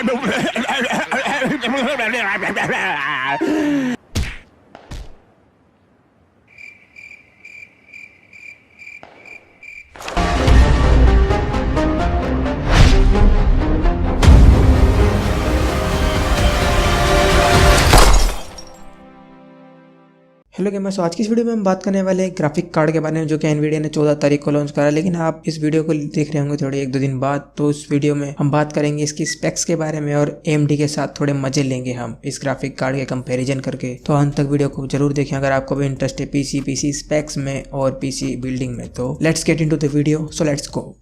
Hello gamers, आज की इस वीडियो में हम बात करने वाले हैं ग्राफिक कार्ड के बारे में, जो कि एनवीडिया ने 14 तारीख को लॉन्च करा। लेकिन आप इस वीडियो को देख रहे होंगे थोड़े 1-2 दिन बाद, तो इस वीडियो में हम बात करेंगे इसकी स्पेक्स के बारे में और AMD के साथ थोड़े मजे लेंगे हम इस ग्राफिक कार्ड के कंपैरिजन करके। तो अंत तक वीडियो को जरूर देखें अगर आपको भी इंटरेस्ट है पीसी स्पेक्स में और पीसी बिल्डिंग में। तो let's get into the video, so let's go.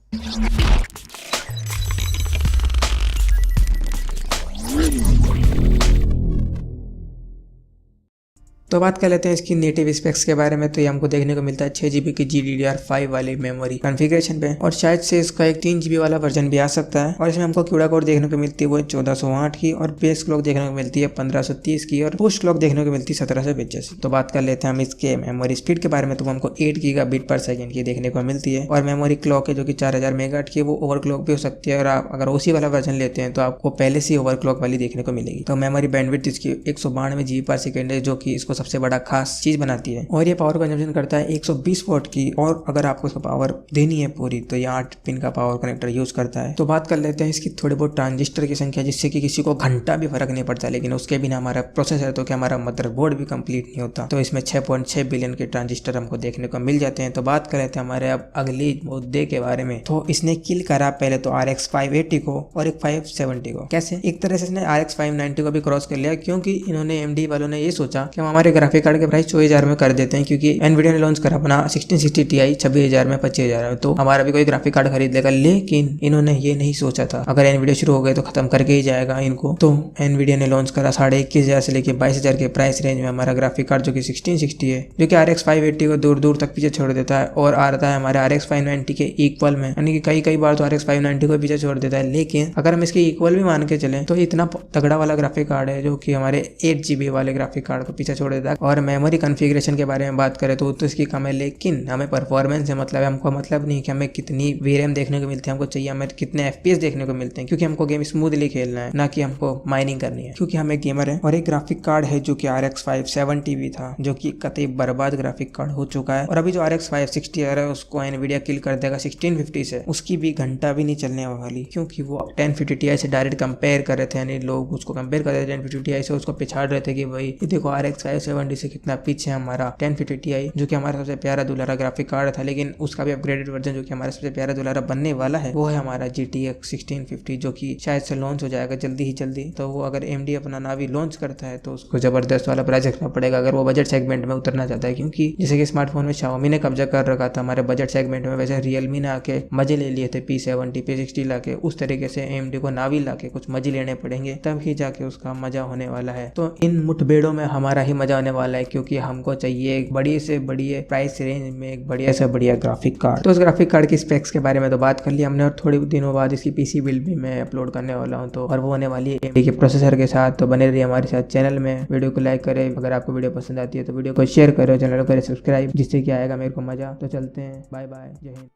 तो बात कर लेते हैं इसकी नेटिव स्पेक्स के बारे में। तो ये हमको देखने को मिलता है 6 GB की GDDR5 वाली मेमोरी कॉन्फ़िगरेशन पे, और शायद से इसका एक 3 GB वाला वर्जन भी आ सकता है। और इसमें हमको क्यूडा कोड देखने को मिलती है वो 1408 की, और बेस क्लॉक देखने को मिलती है 1530 की, और पोस्ट क्लॉक देखने को मिलती है 1785। तो बात कर लेते हैं हम इसके मेमोरी स्पीड के बारे में। तो हमको 8 GB/s की देखने को मिलती है, और मेमोरी क्लॉक है जो कि 4000 मेगाहर्ट्ज की, वो ओवरक्लॉक भी हो सकती है। और आप अगर उसी वाला वर्जन लेते हैं तो आपको पहले से ओवरक्लॉक वाली देखने को मिलेगी। तो मेमोरी बैंडविड्थ इसकी 192 GB/s है, जो कि इसको सबसे बड़ा खास चीज बनाती है। और ये पावर कंजम्पशन करता है 120 वॉट की, और अगर आपको इसको पावर देनी है पूरी तो ये 8 पिन का पावर कनेक्टर यूज करता है। तो बात कर लेते हैं इसकी थोड़ी बहुत ट्रांजिस्टर की संख्या, जिससे कि किसी को घंटा भी फर्क नहीं पड़ता। लेकिन उसके बिना हमारा प्रोसेसर तो क्या हमारा मदरबोर्ड भी कंप्लीट नहीं होता। तो इसमें 6.6 बिलियन के ट्रांजिस्टर हमको देखने को मिल जाते हैं। तो बात कर लेते हैं हमारे अब अगले मुद्दे के बारे में। तो इसने किल करा पहले तो RX 580 को और एक 570 को। कैसे? एक तरह से इसने RX 590 को भी क्रॉस कर लिया, क्योंकि इन्होंने AMD वालों ने ये सोचा कि हम हमारे ग्राफिक कार्ड के प्राइस 24,000 में कर देते हैं, क्योंकि एनवीडिया ने लॉन्च करा अपना 1660 Ti 26,000 में 25,000 में, तो हमारा भी कोई ग्राफिक कार्ड खरीद लेगा। लेकिन इन्होंने ये नहीं सोचा था अगर एनवीडिया शुरू हो गए तो खत्म करके ही जाएगा इनको। तो एनवीडिया ने लॉन्च करा 21,500 से लेके 22,000 के प्राइस रेंज में हमारा ग्राफिक कार्ड, जो कि 1660 है, जो कि RX 580 को दूर दूर तक पीछे छोड़ देता है और आ रहा है हमारे RX 590 के इक्वल में। यानी कि कई बार तो RX 590 को पीछे छोड़ देता है। लेकिन अगर हम इसके इक्वल भी मान के चले तो इतना तगड़ा वाला ग्राफिक कार्ड है, जो कि हमारे 8 GB वाले ग्राफिक कार्ड को पीछे छोड़ देता है। और मेमोरी कॉन्फ़िगरेशन के बारे में बात करें तो इसकी कम है, लेकिन हमें परफॉर्मेंस से मतलब है। हमको मतलब नहीं कि हमें कितनी VRAM देखने को मिलती है, हमको चाहिए हमें कितने FPS देखने को मिलते हैं, क्योंकि हमको गेम स्मूथली खेलना है, ना कि हमको माइनिंग करनी है, क्योंकि हम एक गेमर है। और एक ग्राफिक कार्ड है जो कि RX 570 भी था, जो कि कतई बर्बाद ग्राफिक कार्ड हो चुका है। और अभी जो RX 560 है उसको एनवीडिया किल कर देगा 1650 से, उसकी भी घंटा भी नहीं चलने वाली, क्योंकि वो 1050 Ti से डायरेक्ट कंपेयर कर रहे थे। यानी लोग उसको कंपेयर कर रहे थे 1050 Ti से, उसको पिछाड़ रहे थे कि भाई ये देखो RX 570 से कितना पीछे हमारा 1050 Ti, जो कि हमारा सबसे प्यारा दुलारा ग्राफिक कार्ड था। लेकिन उसका भी अपग्रेडेड वर्जन, जो कि हमारा सबसे प्यारा दुलारा बनने वाला है, वो है हमारा GTX 1650, जो कि शायद से लॉन्च हो जाएगा जल्दी ही जल्दी। तो वो अगर AMD अपना नावी लॉन्च करता है तो उसको जबरदस्त वाला प्राइस रखना पड़ेगा अगर वो बजट सेगमेंट में उतरना चाहता है, क्योंकि जैसे कि स्मार्टफोन में Xiaomi ने कब्जा कर रखा था हमारे बजट सेगमेंट में, वैसे Realme ने आके मजे ले लिए थे P70 P60 लाके। उस तरीके से AMD को नावी लाके कुछ मजे लेने पड़ेंगे, तब ही जाके उसका मजा होने वाला है। तो इन मुठभेड़ों में हमारा ही मजा होने वाला है, क्योंकि हमको चाहिए एक बड़ी से बड़ी प्राइस रेंज में एक बढ़िया से बढ़िया ग्राफिक कार्ड। तो उस ग्राफिक कार्ड की स्पेक्स के बारे में तो बात कर लिया हमने, और थोड़ी दिनों बाद इसकी पीसी बिल्ड भी मैं अपलोड करने वाला हूं, तो और वो होने वाली है AMD के प्रोसेसर के साथ। तो बने रहिए हमारे साथ चैनल में, वीडियो को लाइक करें, अगर आपको वीडियो पसंद आती है तो वीडियो को शेयर करो, चैनल को करें सब्सक्राइब, जिससे कि आएगा मेरे को मजा। तो चलते हैं, बाय बाय, जय हिंद।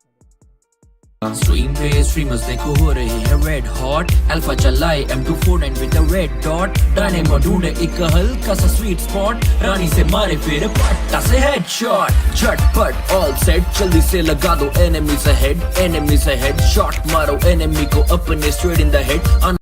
स्ट्रीम पे स्ट्रीमर्स देखो हो रही है रेड हॉट, अल्फा चलाए M249 with the red dot, dynamo ढूंढे एक हल्का सा स्वीट स्पॉट, रानी से मारे फिर पट्टा से हेडशॉट, झटपट ऑल सेट जल्दी से लगा दो एनिमी से हेड शॉट मारो एनिमी को अपने स्ट्रेट इन द हेड।